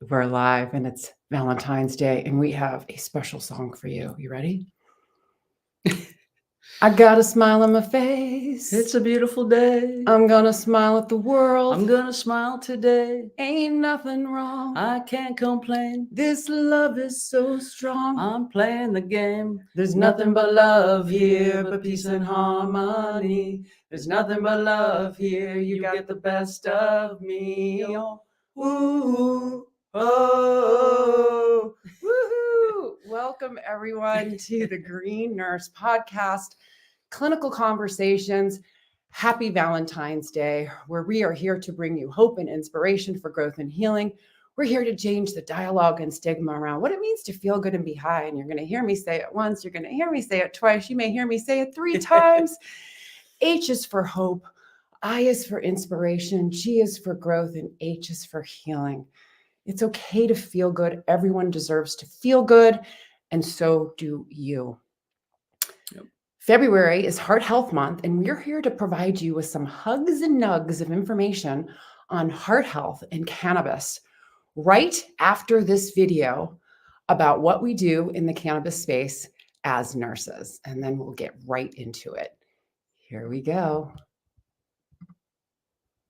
We're live and it's Valentine's Day and we have a special song for you. You ready? I got a smile on my face. It's a beautiful day. I'm gonna smile at the world. I'm gonna smile today. Ain't nothing wrong. I can't complain. This love is so strong. I'm playing the game. There's nothing but love here, but peace and harmony. There's nothing but love here. You get the best of me. Oh, ooh, oh, woohoo! Welcome everyone to the Green Nurse Podcast, Clinical Conversations. Happy Valentine's Day, where we are here to bring you hope and inspiration for growth and healing. We're here to change the dialogue and stigma around what it means to feel good and be high. And you're going to hear me say it once. You're going to hear me say it twice. You may hear me say it 3 times. H is for hope. I is for inspiration. G is for growth. And H is for healing. It's okay to feel good. Everyone deserves to feel good. And so do you. Yep. February is Heart Health Month. And we're here to provide you with some hugs and nugs of information on heart health and cannabis, right after this video about what we do in the cannabis space as nurses. And then we'll get right into it. Here we go.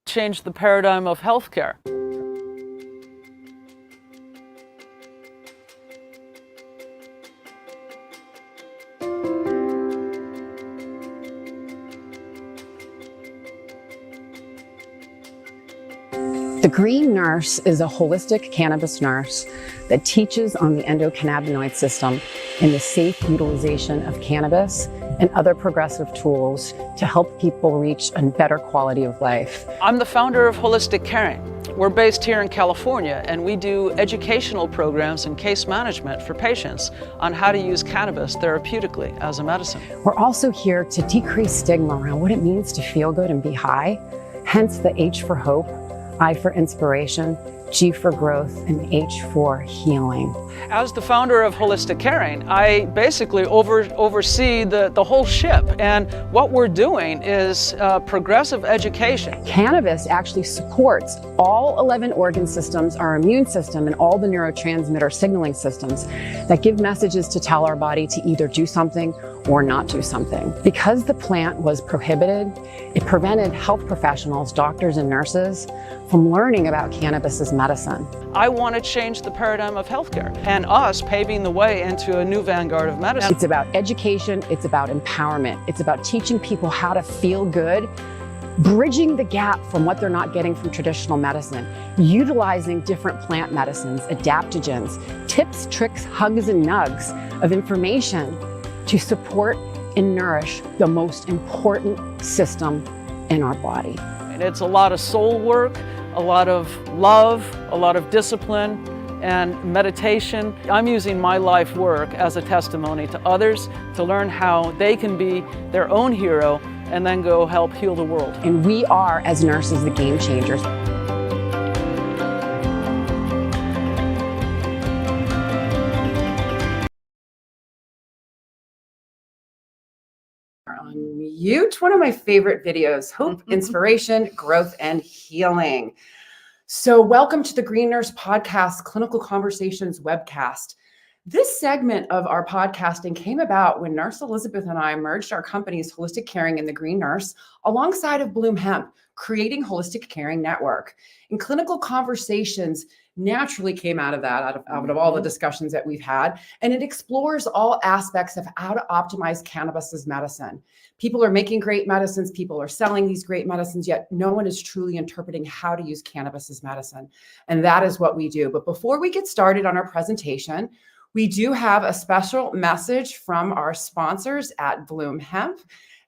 Change the paradigm of healthcare. The Green Nurse is a holistic cannabis nurse that teaches on the endocannabinoid system and the safe utilization of cannabis and other progressive tools to help people reach a better quality of life. I'm the founder of Holistic Caring. We're based here in California, and we do educational programs and case management for patients on how to use cannabis therapeutically as a medicine. We're also here to decrease stigma around what it means to feel good and be high, hence the H for hope, I for inspiration, G for growth, and H for healing. As the founder of Holistic Caring, I basically oversee the whole ship. And what we're doing is progressive education. Cannabis actually supports all 11 organ systems, our immune system, and all the neurotransmitter signaling systems that give messages to tell our body to either do something or not do something. Because the plant was prohibited, it prevented health professionals, doctors and nurses from learning about cannabis as medicine. I want to change the paradigm of healthcare and us paving the way into a new vanguard of medicine. It's about education, it's about empowerment, it's about teaching people how to feel good, bridging the gap from what they're not getting from traditional medicine, utilizing different plant medicines, adaptogens, tips, tricks, hugs, and nugs of information to support and nourish the most important system in our body. And it's a lot of soul work, a lot of love, a lot of discipline, and meditation. I'm using my life work as a testimony to others to learn how they can be their own hero and then go help heal the world. And we are, as nurses, the game changers. On mute, one of my favorite videos, hope, inspiration, growth, and healing. So welcome to the Green Nurse Podcast, Clinical Conversations webcast. This segment of our podcasting came about when Nurse Elizabeth and I merged our companies, Holistic Caring and the Green Nurse, alongside of Bloom Hemp, creating Holistic Caring Network. And Clinical Conversations naturally came out of that, out of all the discussions that we've had. And it explores all aspects of how to optimize cannabis as medicine. People are making great medicines. People are selling these great medicines, yet no one is truly interpreting how to use cannabis as medicine. And that is what we do. But before we get started on our presentation, we do have a special message from our sponsors at Bloom Hemp.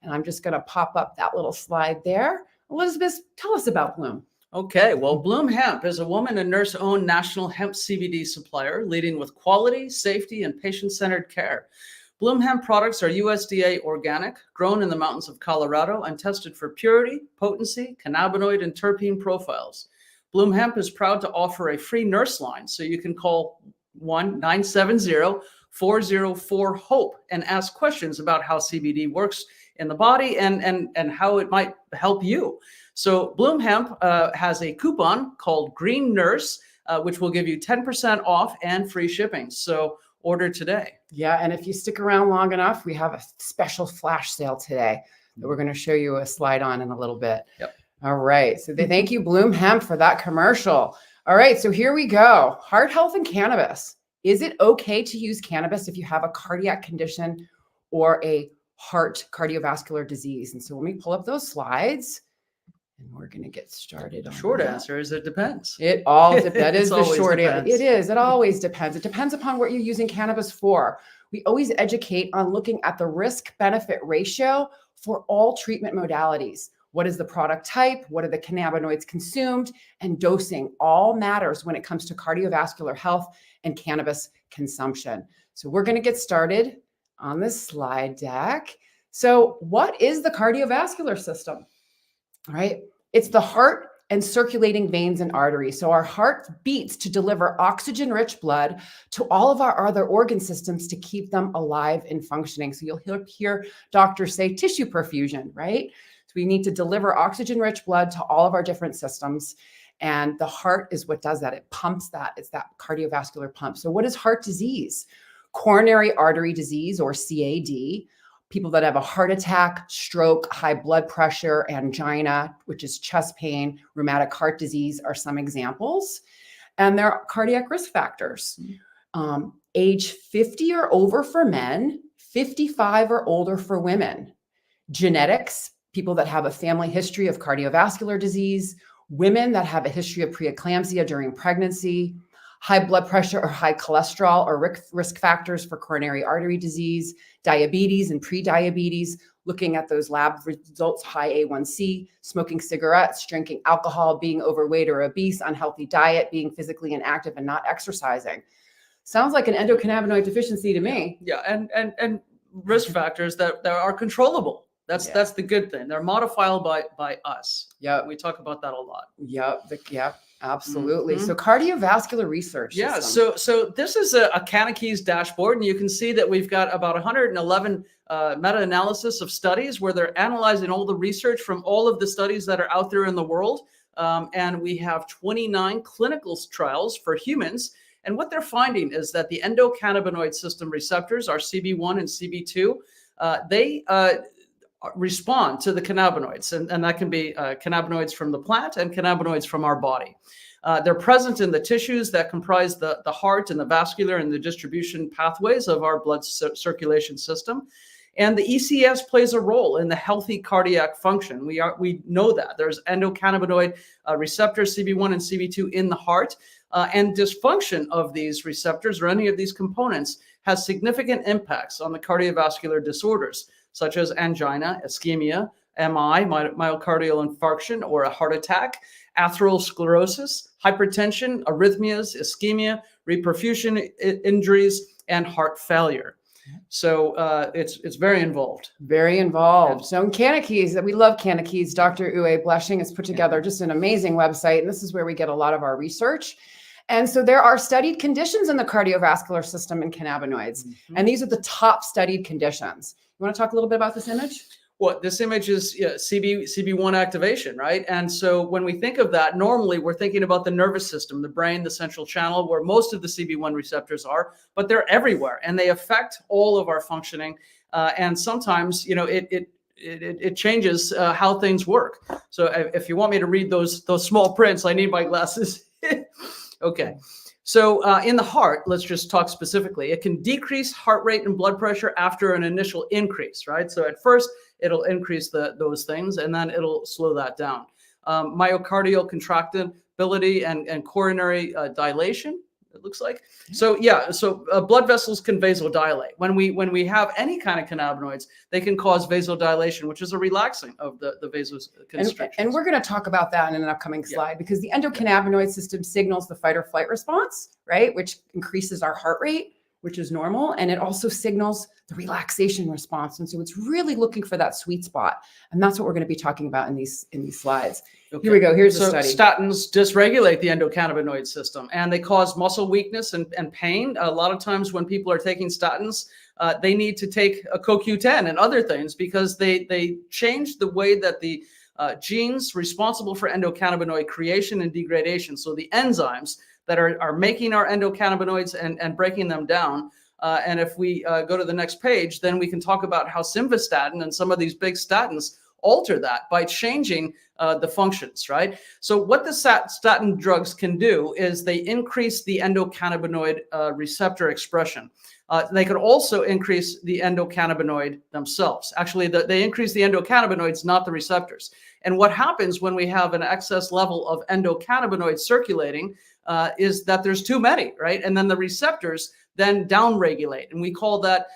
And I'm just going to pop up that little slide there. Elizabeth, tell us about Bloom. Okay, well, Bloom Hemp is a woman and nurse-owned national hemp CBD supplier, leading with quality, safety, and patient-centered care. Bloom Hemp products are USDA organic, grown in the mountains of Colorado, and tested for purity, potency, cannabinoid, and terpene profiles. Bloom Hemp is proud to offer a free nurse line, so you can call 1-970-404-HOPE and ask questions about how CBD works in the body and how it might help you. So Bloom Hemp has a coupon called Green Nurse, which will give you 10% off and free shipping. So order today. Yeah, and if you stick around long enough, we have a special flash sale today that we're going to show you a slide on in a little bit. Yep. All right. So thank you, Bloom Hemp, for that commercial. All right. So here we go. Heart health and cannabis. Is it okay to use cannabis if you have a cardiac condition or a heart cardiovascular disease? And so let me pull up those slides. And we're going to get started. The short answer is it depends. It all depends. That is the short answer. Depends. It is. It always depends. It depends upon what you're using cannabis for. We always educate on looking at the risk-benefit ratio for all treatment modalities. What is the product type? What are the cannabinoids consumed? And dosing all matters when it comes to cardiovascular health and cannabis consumption. So we're going to get started on this slide deck. So what is the cardiovascular system? All right. It's the heart and circulating veins and arteries. So our heart beats to deliver oxygen-rich blood to all of our other organ systems to keep them alive and functioning. So you'll hear doctors say tissue perfusion, right? So we need to deliver oxygen-rich blood to all of our different systems. And the heart is what does that. It pumps that. It's that cardiovascular pump. So what is heart disease? Coronary artery disease, or CAD. People that have a heart attack, stroke, high blood pressure, angina, which is chest pain, rheumatic heart disease are some examples. And there are cardiac risk factors. Age 50 or over for men, 55 or older for women. Genetics, people that have a family history of cardiovascular disease, women that have a history of preeclampsia during pregnancy, high blood pressure or high cholesterol or risk factors for coronary artery disease, diabetes and prediabetes, looking at those lab results, high A1C, smoking cigarettes, drinking alcohol, being overweight or obese, unhealthy diet, being physically inactive and not exercising. Sounds like an endocannabinoid deficiency to me. Yeah, and risk factors that are controllable. That's the good thing. They're modifiable by us. Yeah, we talk about that a lot. Yep. Absolutely. So cardiovascular research. Yeah. System. So this is a Cannakeys dashboard, and you can see that we've got about 111 meta-analysis of studies where they're analyzing all the research from all of the studies that are out there in the world. And we have 29 clinical trials for humans. And what they're finding is that the endocannabinoid system receptors, our CB1 and CB2, they respond to the cannabinoids, and that can be cannabinoids from the plant and cannabinoids from our body. They're present in the tissues that comprise the heart and the vascular and the distribution pathways of our blood circulation system. And the ECS plays a role in the healthy cardiac function. We know that there's endocannabinoid receptors, CB1 and CB2 in the heart, and dysfunction of these receptors or any of these components has significant impacts on the cardiovascular disorders, such as angina, ischemia, MI, myocardial infarction or a heart attack, atherosclerosis, hypertension, arrhythmias, ischemia, reperfusion injuries, and heart failure. So it's very involved. Very involved. So in Cannakeys, we love Cannakeys. Dr. Uwe Bleshing has put together just an amazing website, and this is where we get a lot of our research. And so there are studied conditions in the cardiovascular system in cannabinoids, and these are the top studied conditions. You want to talk a little bit about this image? Well, this image is CB1 activation, right? And so when we think of that, normally we're thinking about the nervous system, the brain, the central channel, where most of the CB1 receptors are, but they're everywhere and they affect all of our functioning. And sometimes, it changes how things work. So if you want me to read those small prints, I need my glasses. Okay. So in the heart, let's just talk specifically. It can decrease heart rate and blood pressure after an initial increase, right? So at first, it'll increase those things, and then it'll slow that down. Myocardial contractibility and coronary dilation, it looks like. So blood vessels can vasodilate. When we have any kind of cannabinoids, they can cause vasodilation, which is a relaxing of the vasoconstrictions. And we're going to talk about that in an upcoming slide because the endocannabinoid system signals the fight or flight response, right? Which increases our heart rate, which is normal. And it also signals the relaxation response. And so it's really looking for that sweet spot. And that's what we're going to be talking about in these slides. Okay. Here we go. Here's the So study. statins dysregulate the endocannabinoid system, and they cause muscle weakness and pain. A lot of times when people are taking statins, they need to take a CoQ10 and other things because they change the way that the genes responsible for endocannabinoid creation and degradation, so the enzymes that are making our endocannabinoids and breaking them down. And if we go to the next page, then we can talk about how simvastatin and some of these big statins alter that by changing the functions, right? So what the statin drugs can do is they increase the endocannabinoid receptor expression. They could also increase the endocannabinoid themselves. Actually, they increase the endocannabinoids, not the receptors. And what happens when we have an excess level of endocannabinoids circulating is that there's too many, right? And then the receptors then downregulate, and we call that,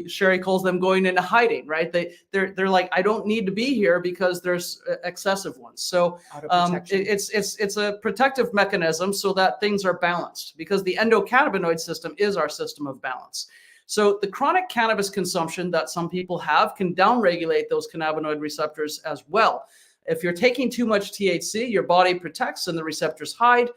Sherry calls them going into hiding, right? They're like, I don't need to be here because there's excessive ones. So it's a protective mechanism so that things are balanced, because the endocannabinoid system is our system of balance. So the chronic cannabis consumption that some people have can downregulate those cannabinoid receptors as well. If you're taking too much THC, your body protects and the receptors hide.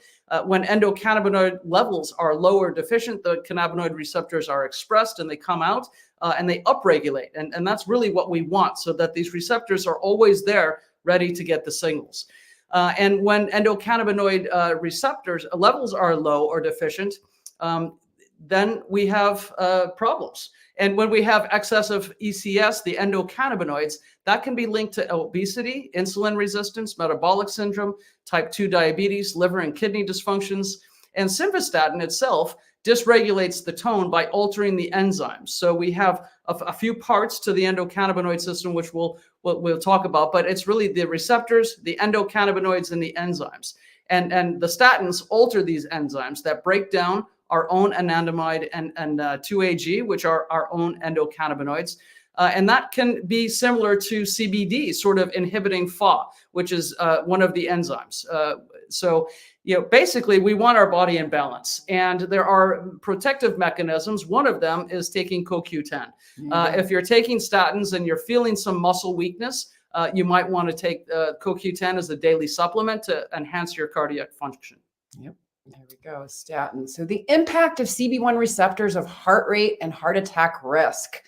When endocannabinoid levels are low or deficient, the cannabinoid receptors are expressed and they come out and they upregulate. And that's really what we want, so that these receptors are always there ready to get the signals. And when endocannabinoid receptors levels are low or deficient, then we have problems. And when we have excessive ECS, the endocannabinoids, that can be linked to obesity, insulin resistance, metabolic syndrome, type 2 diabetes, liver and kidney dysfunctions. And simvastatin itself dysregulates the tone by altering the enzymes. So we have a few parts to the endocannabinoid system, which we'll talk about, but it's really the receptors, the endocannabinoids, and the enzymes. And the statins alter these enzymes that break down our own anandamide and 2-AG, which are our own endocannabinoids. And that can be similar to CBD, sort of inhibiting FA, which is one of the enzymes. So, basically we want our body in balance, and there are protective mechanisms. One of them is taking CoQ10. If you're taking statins and you're feeling some muscle weakness, you might want to take CoQ10 as a daily supplement to enhance your cardiac function. Yep. There we go, statin. So the impact of CB1 receptors of heart rate and heart attack risk.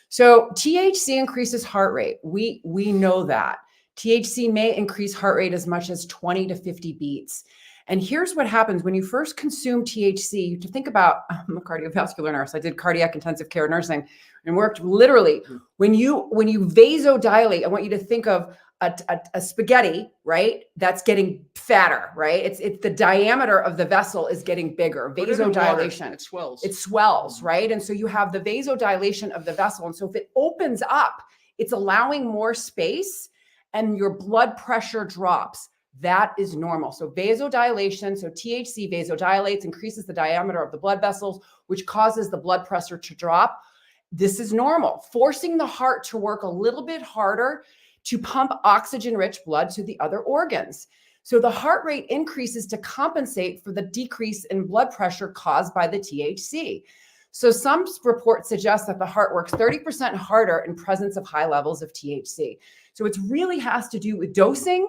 So THC increases heart rate. We know that. THC may increase heart rate as much as 20 to 50 beats. And here's what happens when you first consume THC. You have to think about, I'm a cardiovascular nurse. I did cardiac intensive care nursing and worked literally. When you vasodilate, I want you to think of a spaghetti, right? That's getting fatter, right? It's the diameter of the vessel is getting bigger. Vasodilation. It swells. It swells, right? And so you have the vasodilation of the vessel. And so if it opens up, it's allowing more space and your blood pressure drops. That is normal. So vasodilation, so THC vasodilates, increases the diameter of the blood vessels, which causes the blood pressure to drop. This is normal, forcing the heart to work a little bit harder to pump oxygen-rich blood to the other organs. So the heart rate increases to compensate for the decrease in blood pressure caused by the THC. So some reports suggest that the heart works 30% harder in presence of high levels of THC. So it really has to do with dosing.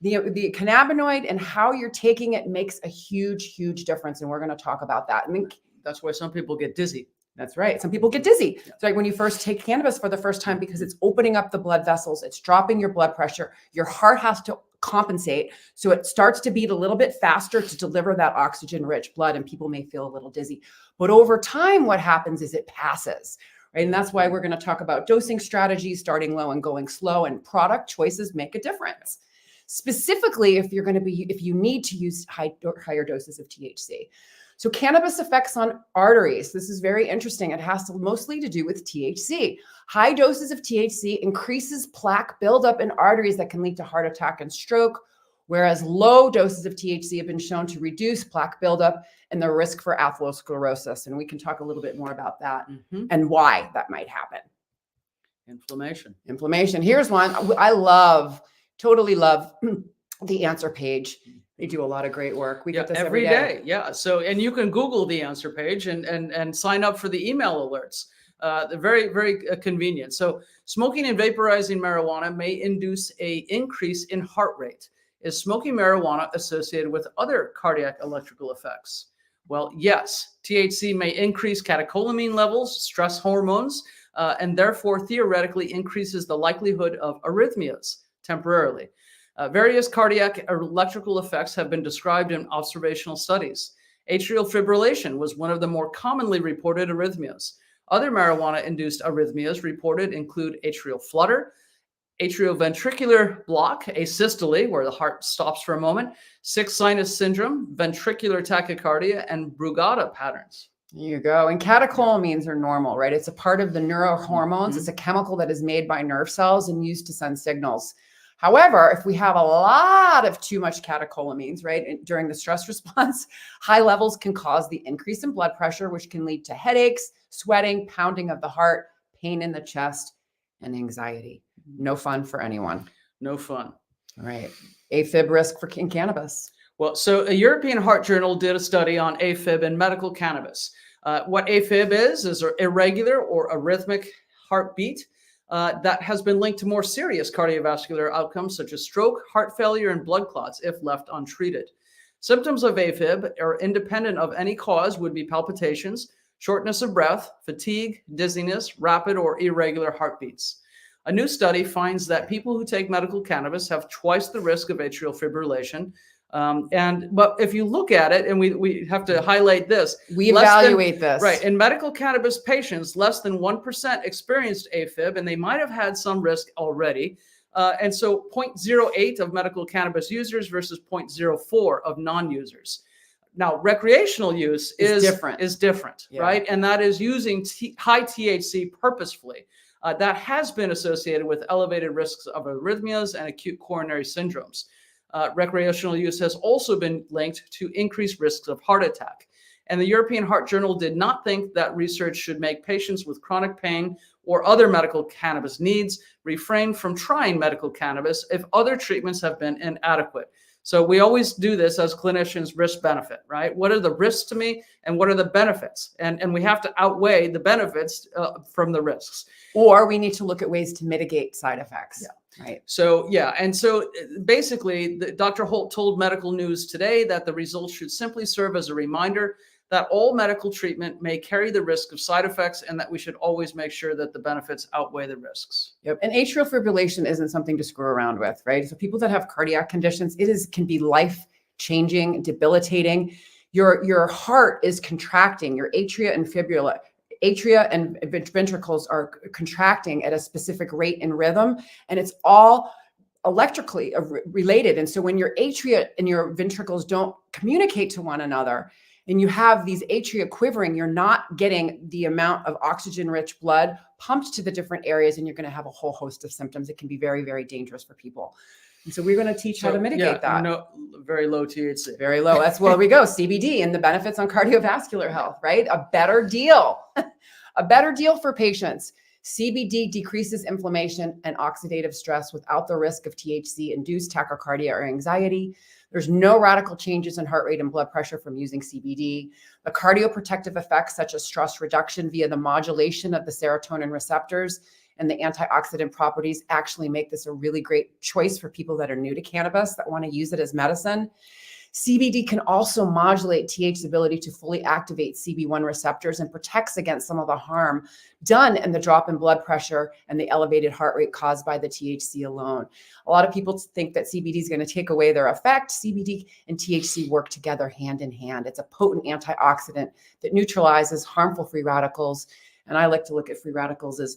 The cannabinoid and how you're taking it makes a huge, huge difference. And we're going to talk about that. I mean, that's why some people get dizzy. That's right. Some people get dizzy. Yeah. So like when you first take cannabis for the first time, because it's opening up the blood vessels, it's dropping your blood pressure. Your heart has to compensate. So it starts to beat a little bit faster to deliver that oxygen-rich blood, and people may feel a little dizzy. But over time, what happens is it passes, right? And that's why we're going to talk about dosing strategies, starting low and going slow, and product choices make a difference. Specifically, if you need to use higher doses of THC. So cannabis effects on arteries. This is very interesting. It has mostly to do with THC. High doses of THC increases plaque buildup in arteries that can lead to heart attack and stroke, whereas low doses of THC have been shown to reduce plaque buildup and the risk for atherosclerosis. And we can talk a little bit more about that and why that might happen. Inflammation. Here's one. I totally love the answer page. They do a lot of great work. We Yeah, get this every day. Yeah. So, and you can Google the answer page and sign up for the email alerts. They're very, very convenient. So, smoking and vaporizing marijuana may induce a increase in heart rate. Is smoking marijuana associated with other cardiac electrical effects? Well, yes. THC may increase catecholamine levels, stress hormones, and therefore theoretically increases the likelihood of arrhythmias temporarily. Various cardiac electrical effects have been described in observational studies. Atrial fibrillation was one of the more commonly reported arrhythmias. Other marijuana-induced arrhythmias reported include atrial flutter, atrioventricular block, asystole, where the heart stops for a moment, sick sinus syndrome, ventricular tachycardia, and Brugada patterns. There you go. And catecholamines are normal, right? It's a part of the neurohormones. Mhm. It's a chemical that is made by nerve cells and used to send signals. However, if we have a lot of too much catecholamines, right, during the stress response, high levels can cause the increase in blood pressure, which can lead to headaches, sweating, pounding of the heart, pain in the chest, and anxiety. No fun for anyone. No fun. All right. AFib risk in cannabis. Well, so a European Heart Journal did a study on AFib and medical cannabis. What AFib is irregular or arrhythmic heartbeat that has been linked to more serious cardiovascular outcomes such as stroke, heart failure, and blood clots if left untreated. Symptoms of AFib are independent of any cause would be palpitations, shortness of breath, fatigue, dizziness, rapid or irregular heartbeats. A new study finds that people who take medical cannabis have twice the risk of atrial fibrillation. But if you look at it, and we have to highlight this, we evaluate this. Right. In medical cannabis patients, less than 1% experienced AFib, and they might have had some risk already. And so 0.08 of medical cannabis users versus 0.04 of non-users. Now, recreational use is different, Yeah. right? And that is using high THC purposefully. That has been associated with elevated risks of arrhythmias and acute coronary syndromes. Recreational use has also been linked to increased risks of heart attack. And the European Heart Journal did not think that research should make patients with chronic pain or other medical cannabis needs refrain from trying medical cannabis if other treatments have been inadequate. So we always do this as clinicians, risk benefit, right? What are the risks to me and what are the benefits? And we have to outweigh the benefits from the risks. Or we need to look at ways to mitigate side effects. Yeah. Right. So, yeah. And so basically, Dr. Holt told Medical News today that the results should simply serve as a reminder that all medical treatment may carry the risk of side effects and that we should always make sure that the benefits outweigh the risks. Yep. And atrial fibrillation isn't something to screw around with, right? So people that have cardiac conditions, can be life-changing, debilitating. Your heart is contracting, your atria and ventricles are contracting at a specific rate and rhythm, and it's all electrically related. And so when your atria and your ventricles don't communicate to one another, and you have these atria quivering, you're not getting the amount of oxygen-rich blood pumped to the different areas, and you're going to have a whole host of symptoms. It can be very, very dangerous for people. And so we're going to teach how to mitigate that. No, very low THC. Very low. That's where we go. CBD and the benefits on cardiovascular health, right? A better deal. A better deal for patients. CBD decreases inflammation and oxidative stress without the risk of THC-induced tachycardia or anxiety. There's no radical changes in heart rate and blood pressure from using CBD. The cardioprotective effects, such as stress reduction via the modulation of the serotonin receptors and the antioxidant properties, actually make this a really great choice for people that are new to cannabis that want to use it as medicine. CBD can also modulate THC's ability to fully activate CB1 receptors and protects against some of the harm done in the drop in blood pressure and the elevated heart rate caused by the THC alone. A lot of people think that CBD is going to take away their effect. CBD and THC work together hand in hand. It's a potent antioxidant that neutralizes harmful free radicals. And I like to look at free radicals as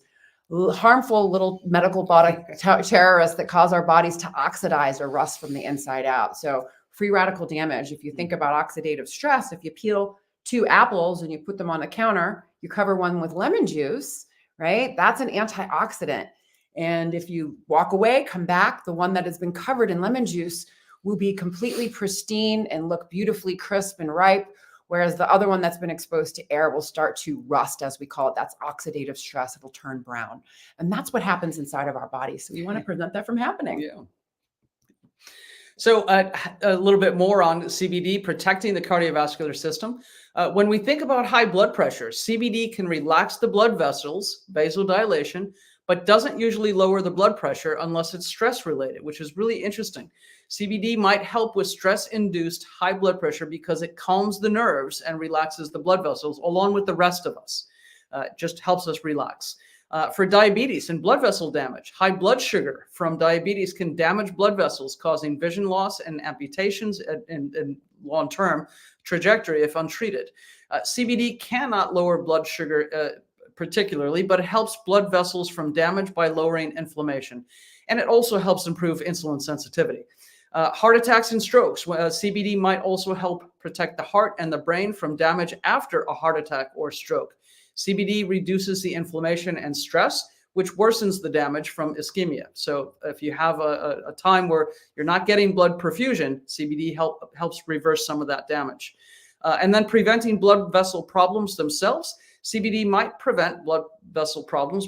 harmful little medical body terrorists that cause our bodies to oxidize or rust from the inside out. So free radical damage, if you think about oxidative stress, if you peel 2 apples and you put them on the counter, you cover one with lemon juice, right? That's an antioxidant. And if you walk away, come back, the one that has been covered in lemon juice will be completely pristine and look beautifully crisp and ripe, whereas the other one that's been exposed to air will start to rust, as we call it. That's oxidative stress. It'll turn brown. And that's what happens inside of our body. So we want to prevent that from happening. Yeah. So a little bit more on CBD protecting the cardiovascular system. When we think about high blood pressure, CBD can relax the blood vessels, vasodilation, but doesn't usually lower the blood pressure unless it's stress related, which is really interesting. CBD might help with stress-induced high blood pressure because it calms the nerves and relaxes the blood vessels along with the rest of us. It just helps us relax. For diabetes and blood vessel damage, high blood sugar from diabetes can damage blood vessels, causing vision loss and amputations in long-term trajectory if untreated. CBD cannot lower blood sugar particularly, but it helps blood vessels from damage by lowering inflammation. And it also helps improve insulin sensitivity. Heart attacks and strokes. CBD might also help protect the heart and the brain from damage after a heart attack or stroke. CBD reduces the inflammation and stress, which worsens the damage from ischemia. So if you have a time where you're not getting blood perfusion, CBD helps reverse some of that damage. And then preventing blood vessel problems themselves. CBD might prevent blood vessel problems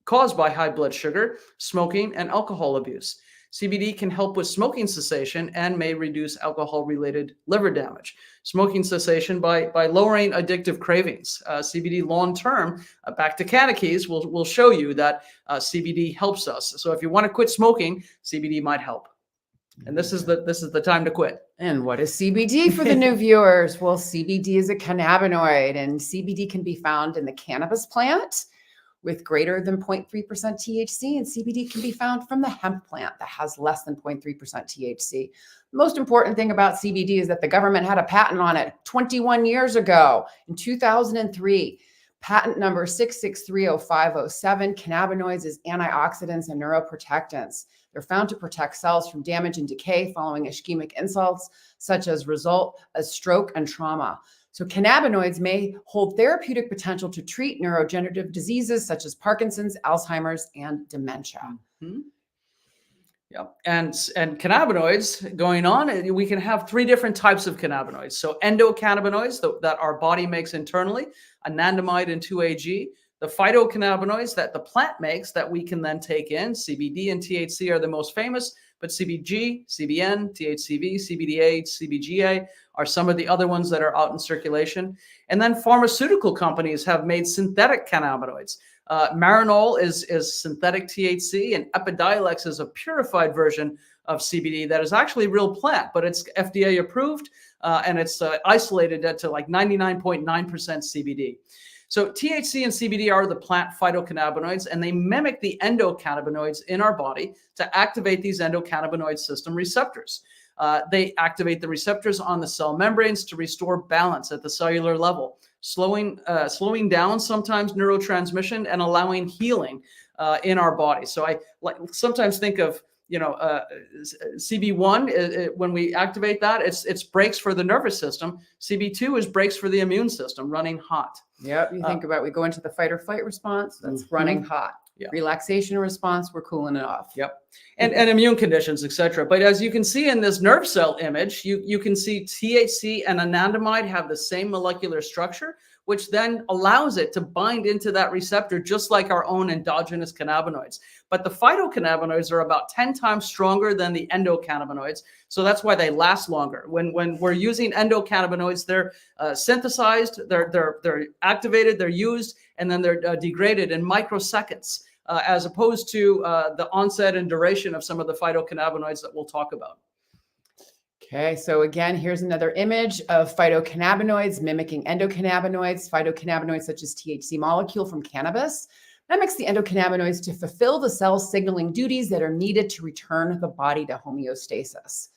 caused by high blood sugar, smoking, and alcohol abuse. CBD can help with smoking cessation and may reduce alcohol-related liver damage. Smoking cessation by lowering addictive cravings. CBD long-term, back to Cannakeys, will show you that CBD helps us. So if you want to quit smoking, CBD might help. And this is the time to quit. And what is CBD for the new viewers? Well, CBD is a cannabinoid, and CBD can be found in the cannabis plant with greater than 0.3% THC, and CBD can be found from the hemp plant that has less than 0.3% THC. The most important thing about CBD is that the government had a patent on it 21 years ago in 2003. Patent number 6630507. Cannabinoids is antioxidants and neuroprotectants. They're found to protect cells from damage and decay following ischemic insults, such as result of stroke and trauma. So cannabinoids may hold therapeutic potential to treat neurodegenerative diseases such as Parkinson's, Alzheimer's, and dementia. Mm-hmm. Yeah, and cannabinoids going on, we can have three different types of cannabinoids. So endocannabinoids that our body makes internally, anandamide and 2-AG. The phytocannabinoids that the plant makes that we can then take in. CBD and THC are the most famous, but CBG, CBN, THCV, CBDA, CBGA are some of the other ones that are out in circulation. And then pharmaceutical companies have made synthetic cannabinoids. Marinol is synthetic THC, and Epidiolex is a purified version of CBD that is actually real plant, but it's FDA approved, and it's isolated to like 99.9% CBD. So THC and CBD are the plant phytocannabinoids, and they mimic the endocannabinoids in our body to activate these endocannabinoid system receptors. They activate the receptors on the cell membranes to restore balance at the cellular level, slowing down sometimes neurotransmission and allowing healing in our body. So I sometimes think of CB1, when we activate that, it's brakes for the nervous system. CB2 is brakes for the immune system, running hot. Yep. You think about, we go into the fight or flight response, that's running hot. Yeah. Relaxation response, we're cooling it off. Yep. And immune conditions, etc. But as you can see in this nerve cell image, you can see THC and anandamide have the same molecular structure, which then allows it to bind into that receptor just like our own endogenous cannabinoids. But the phytocannabinoids are about 10 times stronger than the endocannabinoids. So that's why they last longer. When we're using endocannabinoids, they're synthesized, they're activated, they're used, and then they're degraded in microseconds, as opposed to the onset and duration of some of the phytocannabinoids that we'll talk about. Okay, so again, here's another image of phytocannabinoids mimicking endocannabinoids. Phytocannabinoids such as THC molecule from cannabis mimics the endocannabinoids to fulfill the cell signaling duties that are needed to return the body to homeostasis.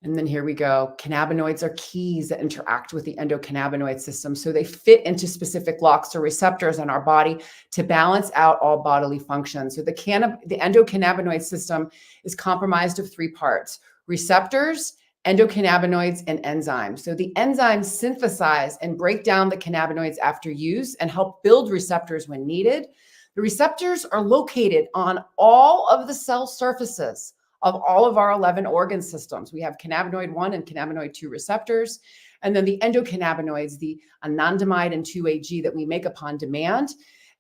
And then here we go. Cannabinoids are keys that interact with the endocannabinoid system. So they fit into specific locks or receptors in our body to balance out all bodily functions. So the endocannabinoid system is comprised of three parts: receptors, endocannabinoids, and enzymes. So the enzymes synthesize and break down the cannabinoids after use and help build receptors when needed. The receptors are located on all of the cell surfaces of all of our 11 organ systems. We have cannabinoid 1 and cannabinoid 2 receptors, and then the endocannabinoids, the anandamide and 2-AG that we make upon demand,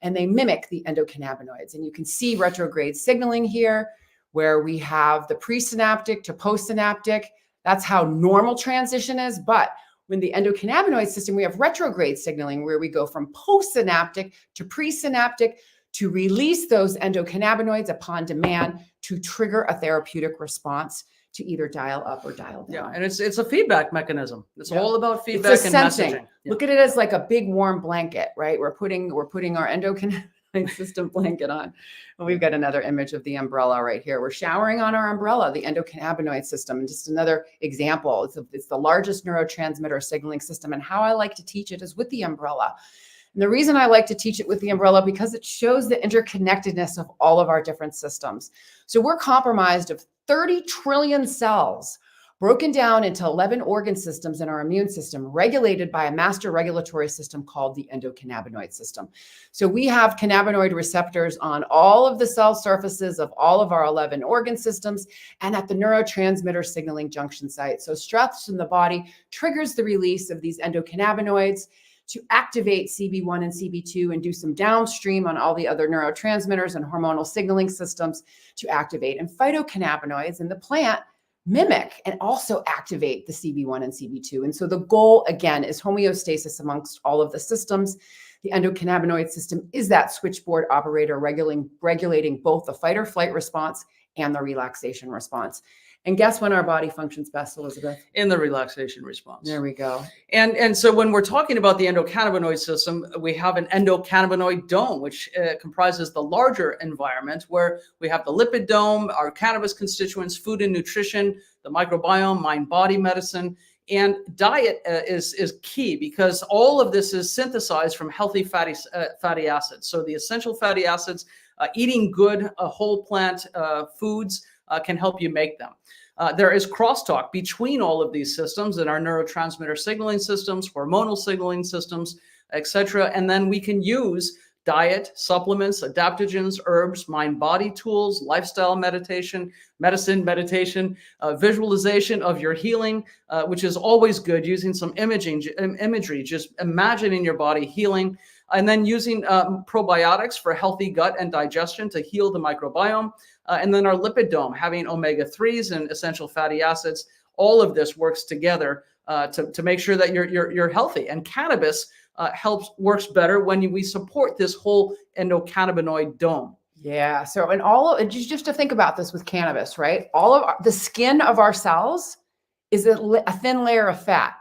and they mimic the endocannabinoids. And you can see retrograde signaling here, where we have the presynaptic to postsynaptic. That's how normal transition is. But when the endocannabinoid system, we have retrograde signaling where we go from postsynaptic to presynaptic to release those endocannabinoids upon demand to trigger a therapeutic response to either dial up or dial down. Yeah, and it's a feedback mechanism. It's all about It's feedback a and sensing. messaging. Yeah. Look at it as like a big warm blanket, right? We're putting our endocannabinoid system blanket on. And we've got another image of the umbrella right here. We're showering on our umbrella, the endocannabinoid system. And just another example, it's the largest neurotransmitter signaling system. And how I like to teach it is with the umbrella. And the reason I like to teach it with the umbrella, because it shows the interconnectedness of all of our different systems. So we're comprised of 30 trillion cells broken down into 11 organ systems in our immune system, regulated by a master regulatory system called the endocannabinoid system. So we have cannabinoid receptors on all of the cell surfaces of all of our 11 organ systems and at the neurotransmitter signaling junction site. So stress in the body triggers the release of these endocannabinoids to activate CB1 and CB2 and do some downstream on all the other neurotransmitters and hormonal signaling systems to activate. And phytocannabinoids in the plant mimic and also activate the CB1 and CB2. And so the goal, again, is homeostasis amongst all of the systems. The endocannabinoid system is that switchboard operator regulating both the fight or flight response and the relaxation response. And guess when our body functions best, Elizabeth? In the relaxation response. There we go. And so when we're talking about the endocannabinoid system, we have an endocannabinoid dome, which comprises the larger environment, where we have the lipid dome, our cannabis constituents, food and nutrition, the microbiome, mind-body medicine. And diet is key, because all of this is synthesized from healthy fatty acids. So the essential fatty acids, eating good whole plant foods can help you make them. There is crosstalk between all of these systems in our neurotransmitter signaling systems, hormonal signaling systems, etc. And then we can use diet, supplements, adaptogens, herbs, mind-body tools, lifestyle medicine, meditation, visualization of your healing, which is always good, using some imagery, just imagining your body healing, and then using probiotics for healthy gut and digestion to heal the microbiome. And then our lipid dome, having omega-3s and essential fatty acids. All of this works together to make sure that you're healthy. And cannabis works better when we support this whole endocannabinoid dome. Yeah. So, and just to think about this with cannabis, right? All of the skin of our cells is a thin layer of fat,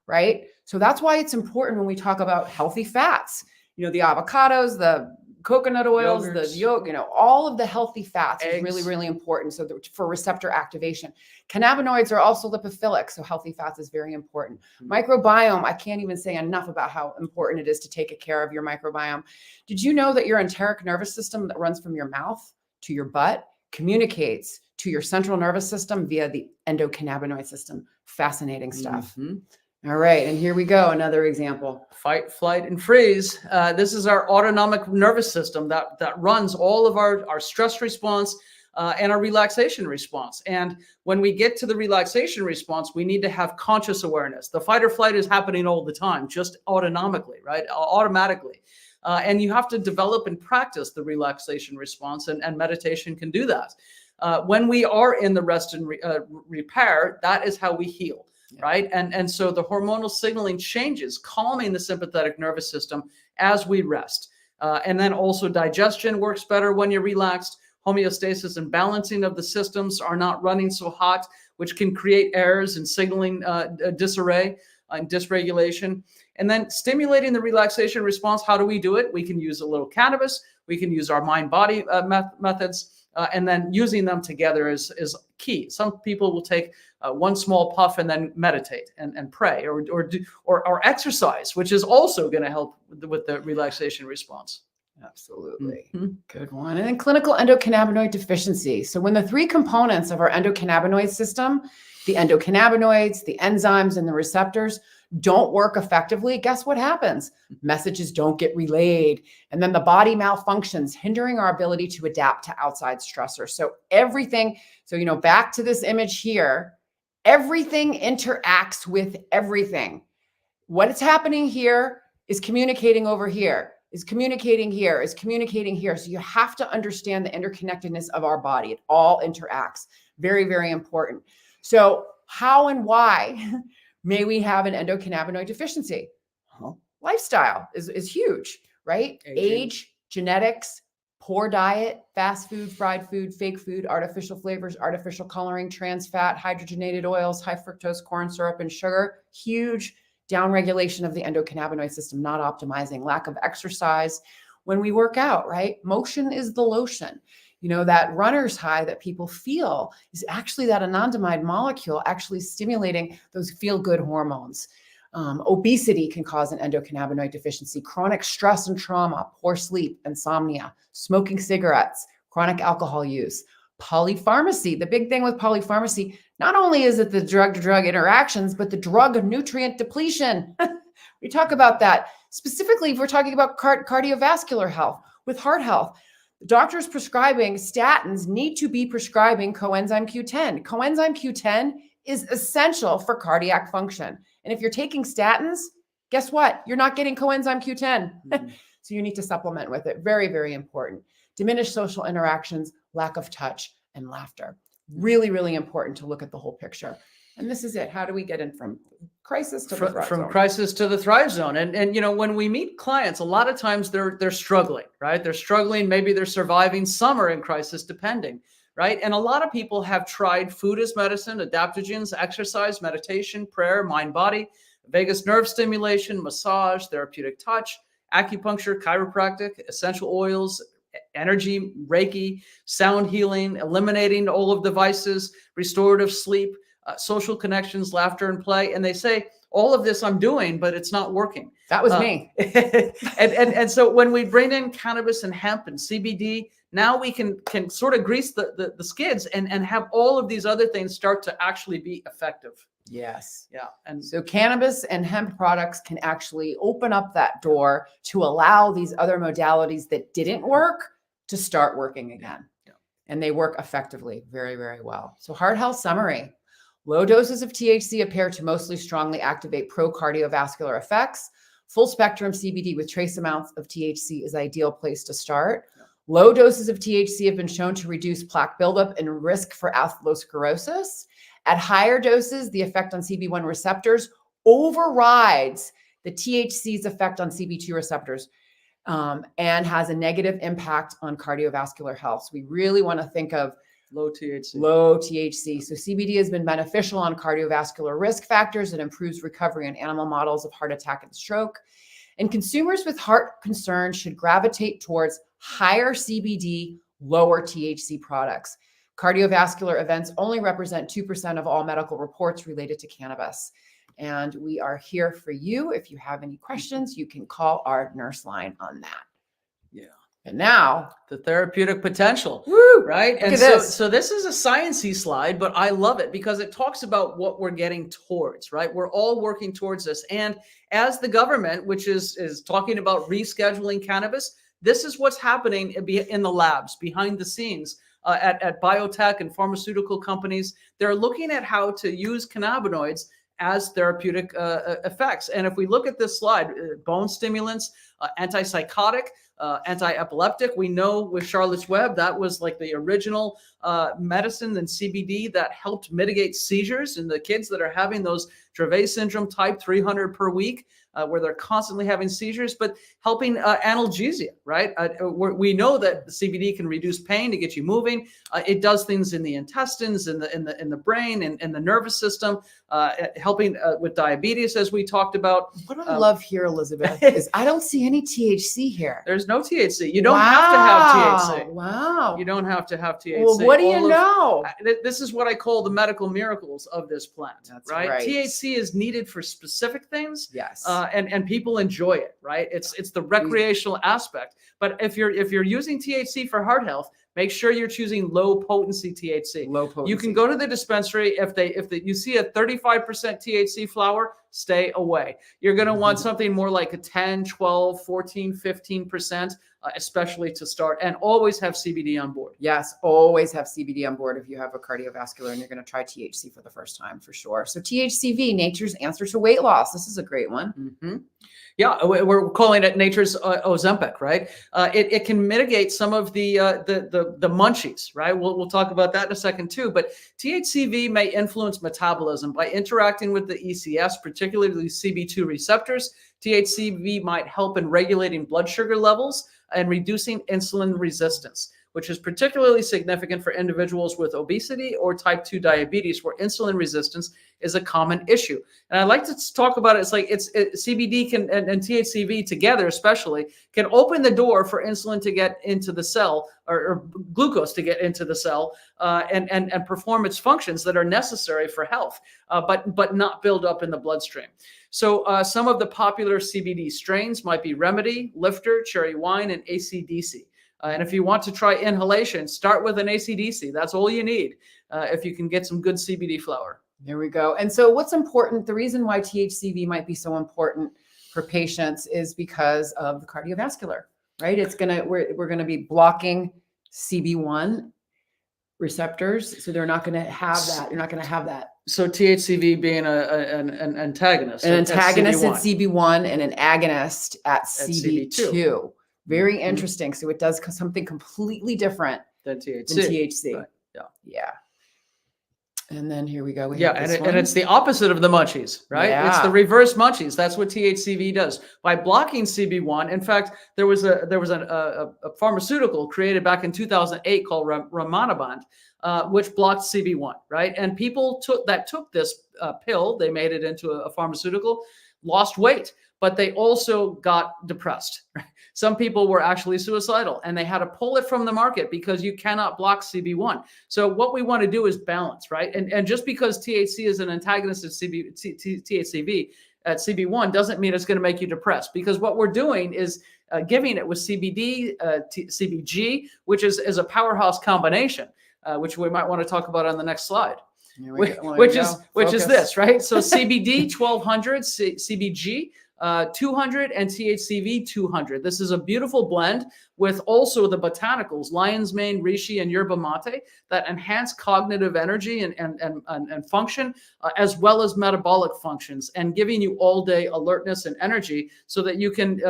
right? So that's why it's important when we talk about healthy fats. You know, the avocados, the coconut oils, Yogurts. the yolk, all of the healthy fats Eggs. is really, really important. So for receptor activation, cannabinoids are also lipophilic. So healthy fats is very important. Microbiome, I can't even say enough about how important it is to take care of your microbiome. Did you know that your enteric nervous system that runs from your mouth to your butt communicates to your central nervous system via the endocannabinoid system? Fascinating stuff. Mm-hmm. All right. And here we go. Another example. Fight, flight, and freeze. This is our autonomic nervous system that runs all of our stress response and our relaxation response. And when we get to the relaxation response, we need to have conscious awareness. The fight or flight is happening all the time, just autonomically, right? Automatically. And you have to develop and practice the relaxation response, and meditation can do that. When we are in the rest and repair, that is how we heal. Right. And so the hormonal signaling changes, calming the sympathetic nervous system as we rest. And then also digestion works better when you're relaxed. Homeostasis and balancing of the systems are not running so hot, which can create errors in signaling disarray and dysregulation. And then stimulating the relaxation response. How do we do it? We can use a little cannabis. We can use our mind-body methods. And then using them together is key. Some people will take one small puff and then meditate and pray or exercise, which is also going to help with the relaxation response. Absolutely. Mm-hmm. Good one. And then clinical endocannabinoid deficiency. So when the three components of our endocannabinoid system, the endocannabinoids, the enzymes, and the receptors don't work effectively, guess what happens? Messages don't get relayed. And then the body malfunctions, hindering our ability to adapt to outside stressors. So everything, back to this image here, everything interacts with everything. What is happening here is communicating over here. is communicating here, is communicating here. So you have to understand the interconnectedness of our body. It all interacts. Very, very important. So how and why may we have an endocannabinoid deficiency? Well, lifestyle is huge, right? Age, genetics, poor diet, fast food, fried food, fake food, artificial flavors, artificial coloring, trans fat, hydrogenated oils, high fructose corn syrup, and sugar. Huge downregulation of the endocannabinoid system, not optimizing, lack of exercise. When we work out, right? Motion is the lotion. You know, that runner's high that people feel is actually that anandamide molecule actually stimulating those feel-good hormones. Obesity can cause an endocannabinoid deficiency, chronic stress and trauma, poor sleep, insomnia, smoking cigarettes, chronic alcohol use, polypharmacy. The big thing with polypharmacy, not only is it the drug-to-drug interactions, but the drug nutrient depletion. We talk about that. Specifically, if we're talking about cardiovascular health, with heart health, doctors prescribing statins need to be prescribing coenzyme Q10. Coenzyme Q10 is essential for cardiac function. And if you're taking statins, guess what? You're not getting coenzyme Q10. So you need to supplement with it. Very, very important. Diminished social interactions, lack of touch, and laughter. Really, really important to look at the whole picture. And this is it. How do we get in from crisis to the thrive zone? From crisis to the thrive zone. And you know, when we meet clients, a lot of times they're struggling, right? They're struggling. Maybe they're surviving. Some are in crisis, depending, right? And a lot of people have tried food as medicine, adaptogens, exercise, meditation, prayer, mind, body, vagus nerve stimulation, massage, therapeutic touch, acupuncture, chiropractic, essential oils, energy, Reiki, sound healing, eliminating all of the vices, restorative sleep, social connections, laughter, and play. And they say, all of this I'm doing, but it's not working. That was me. and so when we bring in cannabis and hemp and CBD, now we can sort of grease the skids and have all of these other things start to actually be effective. Yes. Yeah. And so cannabis and hemp products can actually open up that door to allow these other modalities that didn't work to start working again. Yeah. And they work effectively, very, very well. So heart health summary. Low doses of THC appear to mostly strongly activate pro-cardiovascular effects. Full spectrum CBD with trace amounts of THC is ideal place to start. Yeah. Low doses of THC have been shown to reduce plaque buildup and risk for atherosclerosis. At higher doses, the effect on CB1 receptors overrides the THC's effect on CB2 receptors and has a negative impact on cardiovascular health. So we really want to think of low THC. Low THC. So CBD has been beneficial on cardiovascular risk factors. It improves recovery in animal models of heart attack and stroke. And consumers with heart concerns should gravitate towards higher CBD, lower THC products. Cardiovascular events only represent 2% of all medical reports related to cannabis. And we are here for you. If you have any questions, you can call our nurse line on that. Yeah. And now the therapeutic potential, woo, right? Look And at so, this. so this is a sciencey slide, but I love it because it talks about what we're getting towards, right? We're all working towards this. And as the government, which is talking about rescheduling cannabis, this is what's happening in the labs, behind the scenes, at biotech and pharmaceutical companies. They're looking at how to use cannabinoids as therapeutic effects. And if we look at this slide, bone stimulants, antipsychotic, anti-epileptic. We know with Charlotte's Web, that was like the original medicine and CBD that helped mitigate seizures in the kids that are having those Dravet syndrome type 300 per week, where they're constantly having seizures, but helping analgesia, right? We know that the CBD can reduce pain to get you moving. It does things in the intestines, in the brain, and in the nervous system, helping with diabetes, as we talked about. What I love here, Elizabeth, is I don't see any THC here. There's no THC. You don't have to have THC. Wow. You don't have to have THC. Well, what do you know? This is what I call the medical miracles of this plant. That's right? right. THC is needed for specific things. Yes. And people enjoy it, right? It's the recreational aspect. But if you're using THC for heart health, make sure you're choosing low potency THC. Low potency. You can go to the dispensary if you see a 35% THC flower, stay away. You're going to want something more like a 10, 12, 14, 15%, especially to start, and always have CBD on board. Yes, always have CBD on board if you have a cardiovascular and you're going to try THC for the first time, for sure. So THCV, nature's answer to weight loss. This is a great one. Mm-hmm. Yeah, we're calling it nature's Ozempic, right? It can mitigate some of the munchies, right? We'll talk about that in a second too. But THCV may influence metabolism by interacting with the ECS, particularly CB2 receptors. THCV might help in regulating blood sugar levels and reducing insulin resistance, which is particularly significant for individuals with obesity or type 2 diabetes, where insulin resistance is a common issue. And I like to talk about it. It's like CBD can and THCV together, especially, can open the door for insulin to get into the cell, or glucose to get into the cell, and perform its functions that are necessary for health, but not build up in the bloodstream. So some of the popular CBD strains might be Remedy, Lifter, Cherry Wine, and AC/DC. And if you want to try inhalation, start with an AC/DC. That's all you need if you can get some good CBD flower. There we go. And so what's important, the reason why THCV might be so important for patients is because of the cardiovascular, right? We're going to be blocking CB1 receptors. So they're not going to have that. You're not going to have that. So THCV being an antagonist. An antagonist at CB1 and an agonist at CB2. Very interesting. So it does something completely different than THC. Right. Yeah. And then here we go. And it's the opposite of the munchies, right? Yeah. It's the reverse munchies. That's what THCV does. By blocking CB1, in fact, there was a pharmaceutical created back in 2008 called Rimonabant, which blocked CB1, right? And people took this pill, they made it into a pharmaceutical, lost weight, but they also got depressed. Right? Some people were actually suicidal, and they had to pull it from the market because you cannot block CB1. So what we want to do is balance, right? And just because THC is an antagonist of THCV at CB1 doesn't mean it's going to make you depressed, because what we're doing is giving it with CBD, CBG, which is a powerhouse combination, which we might want to talk about on the next slide. Which is this, right? So CBD 1200, CBG 200, and THCV 200. This is a beautiful blend with also the botanicals, lion's mane, reishi, and yerba mate that enhance cognitive energy and function, as well as metabolic functions, and giving you all day alertness and energy so that you can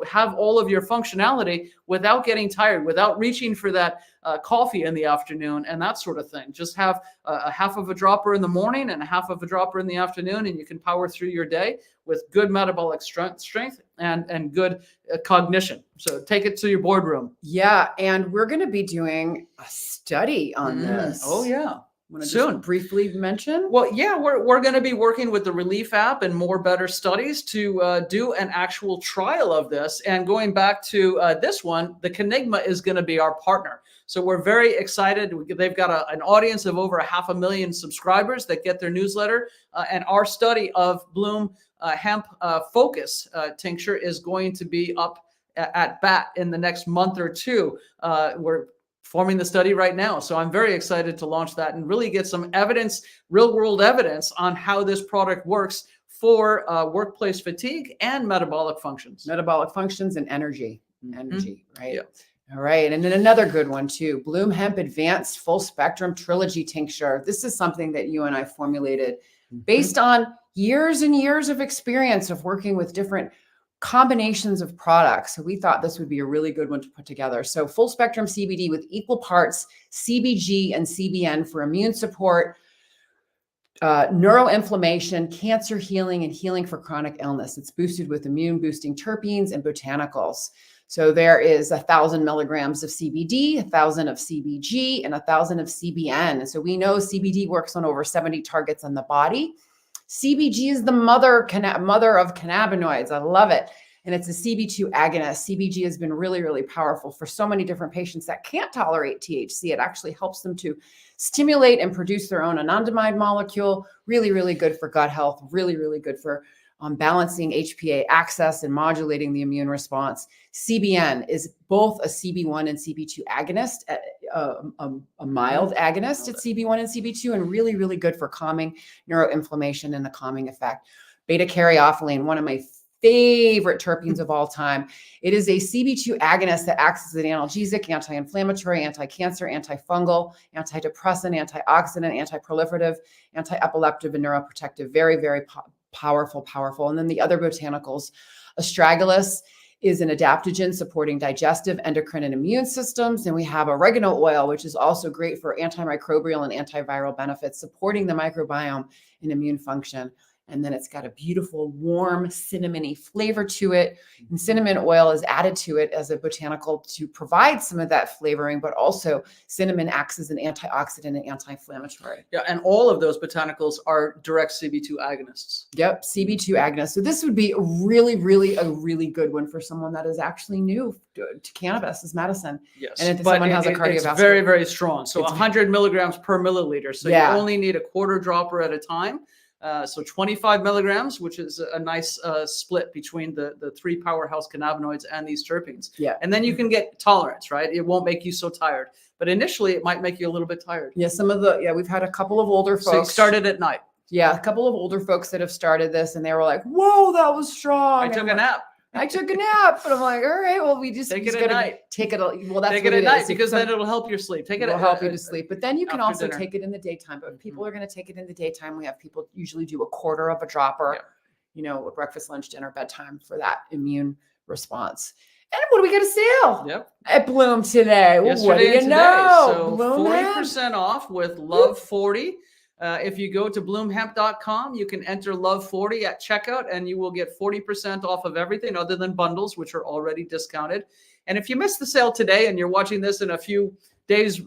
have all of your functionality without getting tired, without reaching for that coffee in the afternoon and that sort of thing. Just have a half of a dropper in the morning and a half of a dropper in the afternoon, and you can power through your day with good metabolic strength and good cognition. So take it to your boardroom. Yeah, and we're going to be doing a study on this. Oh yeah. Soon. Just briefly mention? Well, yeah, we're going to be working with the Relief app and More Better Studies to do an actual trial of this. And going back to this one, the Kenigma is going to be our partner. So we're very excited. They've got an audience of over 500,000 subscribers that get their newsletter. And our study of Bloom hemp focus tincture is going to be up at bat in the next month or two. We're forming the study right now. So I'm very excited to launch that and really get some evidence, real world evidence on how this product works for workplace fatigue and metabolic functions. Metabolic functions and energy, right? Yeah. All right. And then another good one too, Bloom Hemp Advanced Full Spectrum Trilogy Tincture. This is something that you and I formulated based on years and years of experience of working with different combinations of products. So we thought this would be a really good one to put together. So full spectrum CBD with equal parts CBG and CBN for immune support, neuroinflammation, cancer healing, and healing for chronic illness. It's boosted with immune boosting terpenes and botanicals. So there is 1,000 milligrams of CBD, 1,000 of CBG, and 1,000 of CBN. And so we know CBD works on over 70 targets on the body. CBG is the mother of cannabinoids. I love it. And it's a CB2 agonist. CBG has been really, really powerful for so many different patients that can't tolerate THC. It actually helps them to stimulate and produce their own anandamide molecule. Really, really good for gut health. Really, really good for balancing HPA access and modulating the immune response. CBN is both a CB1 and CB2 agonist, a mild agonist at CB1 and CB2, and really, really good for calming neuroinflammation and the calming effect. Beta-caryophyllene, one of my favorite terpenes of all time. It is a CB2 agonist that acts as an analgesic, anti-inflammatory, anti-cancer, antifungal, antidepressant, antioxidant, anti-proliferative, anti-epileptic, and neuroprotective. Very, very Powerful, powerful. And then the other botanicals, astragalus is an adaptogen supporting digestive, endocrine, and immune systems. And we have oregano oil, which is also great for antimicrobial and antiviral benefits, supporting the microbiome and immune function. And then it's got a beautiful, warm, cinnamony flavor to it. And cinnamon oil is added to it as a botanical to provide some of that flavoring, but also cinnamon acts as an antioxidant and anti-inflammatory. Yeah, and all of those botanicals are direct CB2 agonists. Yep, CB2 agonist. So this would be a really good one for someone that is actually new to cannabis as medicine. Yes, and if but someone has a cardiovascular, it's very, very strong. So It's- 100 milligrams per milliliter. So Yeah. you only need a quarter dropper at a time. So 25 milligrams, which is a nice split between the three powerhouse cannabinoids and these terpenes. Yeah. And then you can get tolerance, right? It won't make you so tired. But initially, it might make you a little bit tired. Yeah, we've had a couple of older So you folks. started at night. Yeah, a couple of older folks that have started this and they were like, whoa, that was strong. I And took I'm a like, nap. I took a nap. But I'm like, all right, well, we just Take just it at gotta night. Take it. Well, that's Take what it at night is. because then it'll help your sleep. Take it. It'll help you to sleep. But then you can after also dinner. take it in the daytime. But if people are going to take it in the daytime, we have people usually do a quarter of a dropper, a breakfast, lunch, dinner, bedtime for that immune response. And what do we get a sale Yep. at Bloom today? What do Yesterday you and today. know? So Bloom 40% off with Love 40. If you go to bloomhemp.com, you can enter Love 40 at checkout and you will get 40% off of everything other than bundles, which are already discounted. And if you missed the sale today and you're watching this in a few days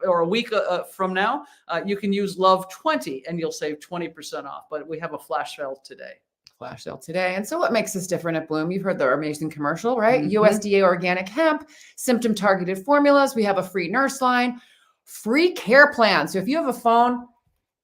or a week from now, you can use Love 20 and you'll save 20% off. But we have a flash sale today. Flash sale today. And so what makes us different at Bloom? You've heard the amazing commercial, right? Mhm. USDA organic hemp, symptom targeted formulas. We have a free nurse line, free care plan. So if you have a phone,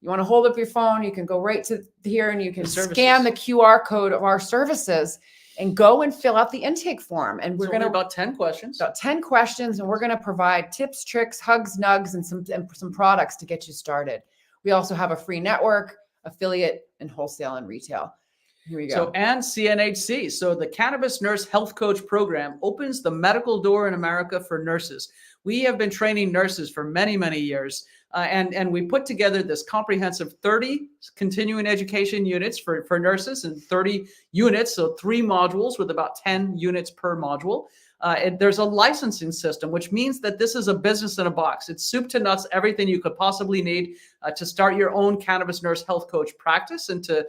you want to hold up your phone, you can go right to here and you can The services. scan the QR code of our services and go and fill out the intake form. And we're It's going only to about 10 questions. about 10 questions and we're going to provide tips, tricks, hugs, nugs, and some products to get you started. We also have a free network, affiliate, and wholesale and retail. Here we go. So, and CNHC. So the Cannabis Nurse Health Coach Program opens the medical door in America for nurses. We have been training nurses for many, many years. And we put together this comprehensive 30 continuing education units for nurses and 30 units. So 3 modules with about 10 units per module. There's a licensing system, which means that this is a business in a box. It's soup to nuts, everything you could possibly need to start your own cannabis nurse health coach practice and to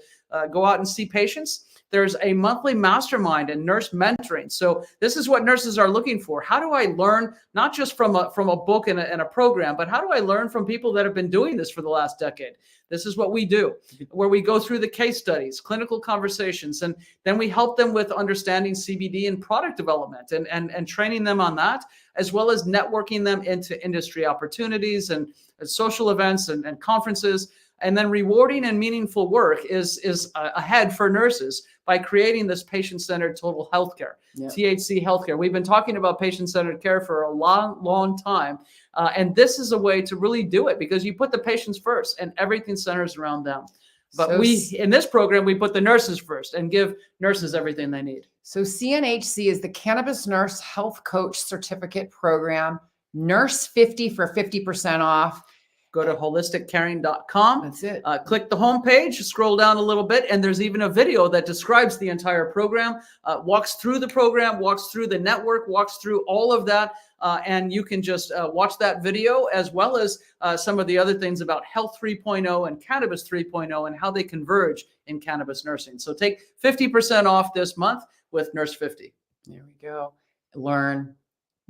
go out and see patients. There's a monthly mastermind and nurse mentoring. So this is what nurses are looking for. How do I learn, not just from a book and a program, but how do I learn from people that have been doing this for the last decade? This is what we do, where we go through the case studies, clinical conversations, and then we help them with understanding CBD and product development and training them on that, as well as networking them into industry opportunities and social events and conferences. And then rewarding and meaningful work is ahead for nurses by creating this patient-centered total healthcare, THC healthcare. We've been talking about patient-centered care for a long, long time. And this is a way to really do it because you put the patients first and everything centers around them. But So in this program, we put the nurses first and give nurses everything they need. So CNHC is the Cannabis Nurse Health Coach Certificate Program. Nurse 50 for 50% off. Go to holisticcaring.com. That's it. Click the homepage, scroll down a little bit, and there's even a video that describes the entire program, walks through the program, walks through the network, walks through all of that. And you can just watch that video as well as some of the other things about Health 3.0 and Cannabis 3.0 and how they converge in cannabis nursing. So take 50% off this month with Nurse 50. There we go. Learn.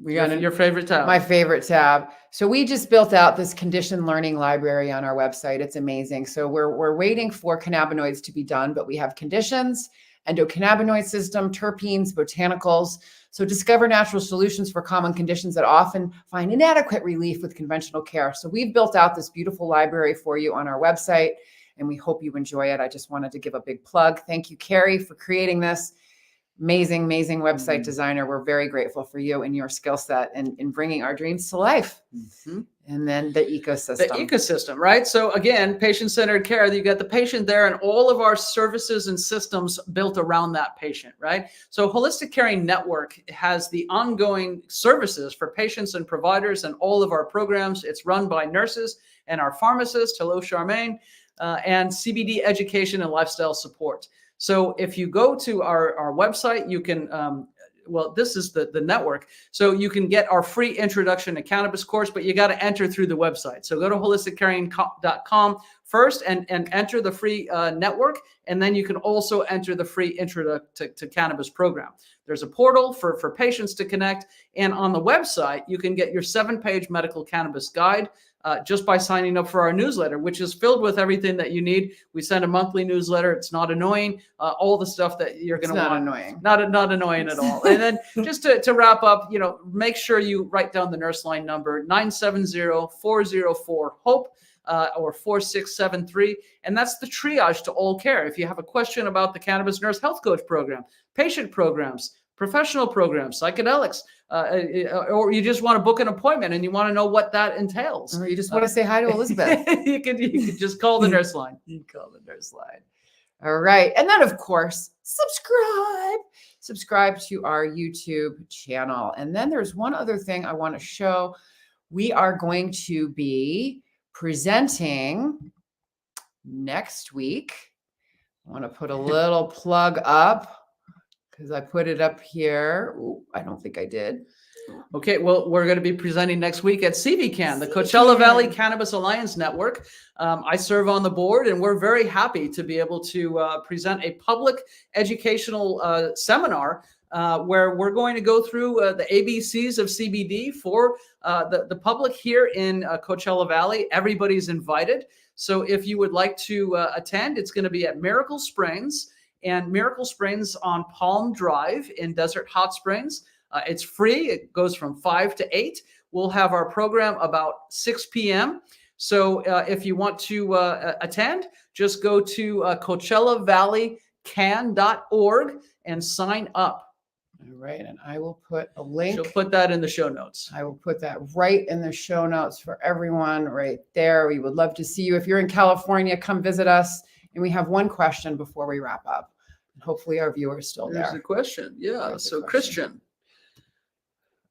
We Your, got your favorite tab. my favorite tab. So we just built out this conditioned learning library on our website. It's amazing. So we're waiting for cannabinoids to be done, but we have conditions, endocannabinoid system, terpenes, botanicals. So discover natural solutions for common conditions that often find inadequate relief with conventional care. So we've built out this beautiful library for you on our website, and we hope you enjoy it. I just wanted to give a big plug. Thank you, Carrie, for creating this. Amazing, amazing website designer. We're very grateful for you and your skill set and in bringing our dreams to life. And then the ecosystem. The ecosystem, right? So again, patient-centered care, you got the patient there and all of our services and systems built around that patient, right? So Holistic Caring Network has the ongoing services for patients and providers and all of our programs. It's run by nurses and our pharmacist. Hello, Charmaine. and CBD education and lifestyle support. So if you go to our website, you can, well, this is the network. So you can get our free introduction to cannabis course, but you got to enter through the website. So go to holisticcaring.com first and enter the free network. And then you can also enter the free intro to cannabis program. There's a portal for patients to connect. And on the website, you can get your 7-page medical cannabis guide just by signing up for our newsletter, which is filled with everything that you need. We send a monthly newsletter. It's not annoying. All the stuff that you're going to want. Annoying. Not annoying at all. And then just to wrap up, make sure you write down the nurse line number, 970-404-HOPE. Or 4673. And that's the triage to all care. If you have a question about the Cannabis Nurse Health Coach program, patient programs, professional programs, psychedelics, or you just want to book an appointment and you want to know what that entails. Or you just want to say hi to Elizabeth. you can just call the nurse line. You can call the nurse line. All right. And then, of course, subscribe to our YouTube channel. And then there's one other thing I want to show. We are going to be presenting next week. I want to put a little plug up because I put it up here. Ooh, I don't think I did. Okay, well, we're going to be presenting next week at CVCAN, the Coachella Valley Cannabis Alliance Network. I serve on the board, and we're very happy to be able to present a public educational seminar where we're going to go through the ABCs of CBD for the public here in Coachella Valley. Everybody's invited. So if you would like to attend, it's going to be at Miracle Springs on Palm Drive in Desert Hot Springs. It's free. It goes from 5 to 8. We'll have our program about 6 p.m. So if you want to attend, just go to CoachellaValleyCan.org and sign up. All right. And I will put a link. She'll put that in the show notes. I will put that right in the show notes for everyone right there. We would love to see you. If you're in California, come visit us. And we have one question before we wrap up. Hopefully our viewers still there. There's a question. Yeah. There's So a question. Christian,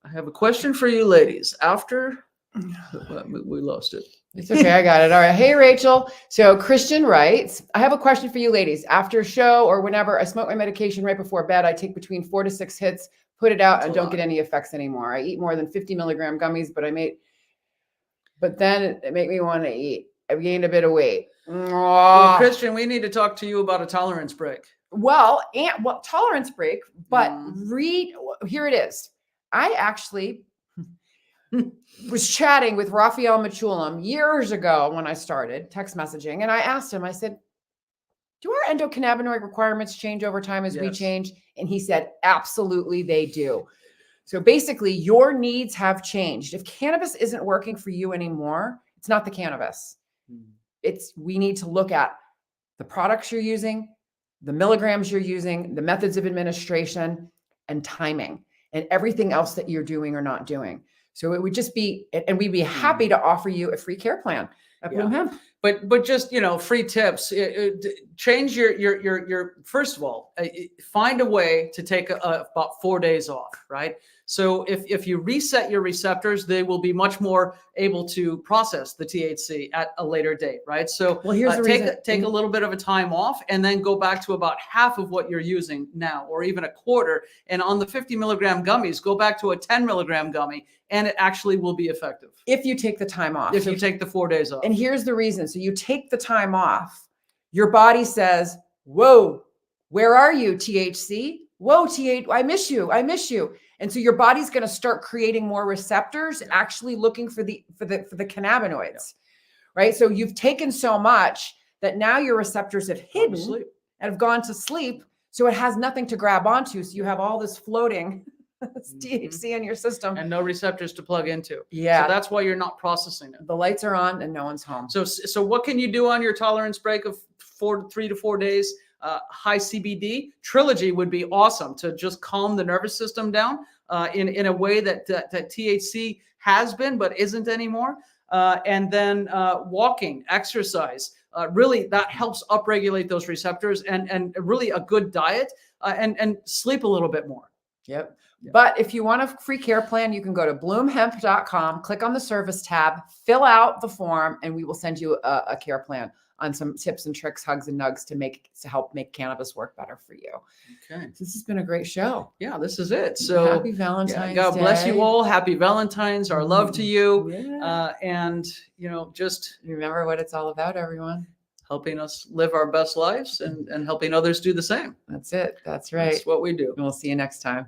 I have a question for you ladies. After we lost it. It's okay. I got it. All right. Hey, Rachel. So Christian writes, I have a question for you ladies. After a show or whenever I smoke my medication right before bed, I take between 4 to 6 hits, put it out, and don't get any effects anymore. I eat more than 50 milligram gummies, but then it make me want to eat. I've gained a bit of weight. Well, Christian, we need to talk to you about a tolerance break. Well, tolerance break, but here it is. I actually was chatting with Raphael Machulam years ago when I started text messaging. And I asked him, I said, do our endocannabinoid requirements change over time as we change? And he said, absolutely, they do. So basically, your needs have changed. If cannabis isn't working for you anymore, it's not the cannabis. We need to look at the products you're using, the milligrams you're using, the methods of administration, and timing, and everything else that you're doing or not doing. So it would just be, and we'd be happy to offer you a free care plan at Bloom Hemp. But just, free tips, change your first of all, find a way to take about 4 days off, right? So if you reset your receptors, they will be much more able to process the THC at a later date, right? So here's the reason. Take a little bit of a time off and then go back to about half of what you're using now, or even a quarter. And on the 50 milligram gummies, go back to a 10 milligram gummy, and it actually will be effective. If you take the time off. If you take the 4 days off. And here's the reason. So you take the time off, your body says, whoa, where are you, THC? Whoa, I miss you. And so your body's going to start creating more receptors, actually looking for the cannabinoids, right? So you've taken so much that now your receptors have hidden and have gone to sleep. So it has nothing to grab onto. So you have all this floating THC in your system. And no receptors to plug into. Yeah. So that's why you're not processing it. The lights are on and no one's home. So what can you do on your tolerance break of 3 to 4 days? High CBD Trilogy would be awesome to just calm the nervous system down in a way that THC has been but isn't anymore. And then walking, exercise, really that helps upregulate those receptors, and really a good diet and sleep a little bit more. Yep. But if you want a free care plan, you can go to bloomhemp.com, click on the service tab, fill out the form, and we will send you a care plan. on some tips and tricks, hugs and nugs to help make cannabis work better for you. Okay. So this has been a great show. Yeah, this is it. So happy Valentine's God bless Day. you all. Happy Valentine's. Our love to you. Yeah. And, just remember what it's all about, everyone. helping us live our best lives and helping others do the same. That's it. That's right. That's what we do. And we'll see you next time.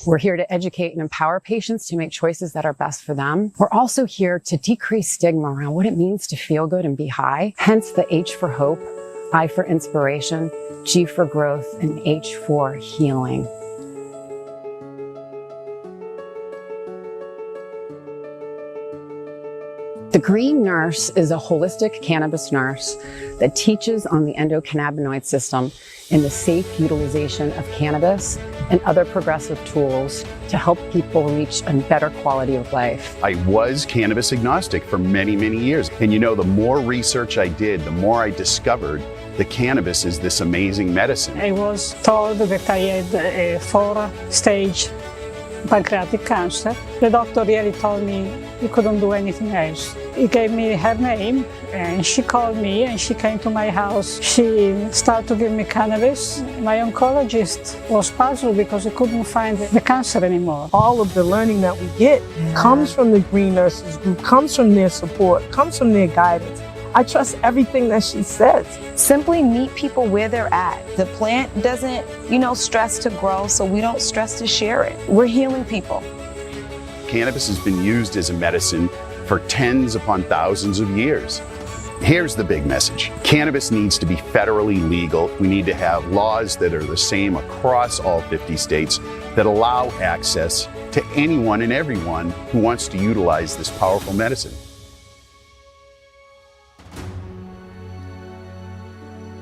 We're here to educate and empower patients to make choices that are best for them. We're also here to decrease stigma around what it means to feel good and be high. Hence the H for hope, I for inspiration, G for growth, and H for healing. The Green Nurse is a holistic cannabis nurse that teaches on the endocannabinoid system and the safe utilization of cannabis and other progressive tools to help people reach a better quality of life. I was cannabis agnostic for many, many years. And the more research I did, the more I discovered the cannabis is this amazing medicine. I was told that I had a 4-stage pancreatic cancer. The doctor really told me he couldn't do anything else. He gave me her name and she called me and she came to my house. She started to give me cannabis. My oncologist was puzzled because he couldn't find the cancer anymore. All of the learning that we get comes from the Green Nurses Group, comes from their support, comes from their guidance. I trust everything that she says. Simply meet people where they're at. The plant doesn't, stress to grow, so we don't stress to share it. We're healing people. Cannabis has been used as a medicine for tens upon thousands of years. Here's the big message. Cannabis needs to be federally legal. We need to have laws that are the same across all 50 states that allow access to anyone and everyone who wants to utilize this powerful medicine.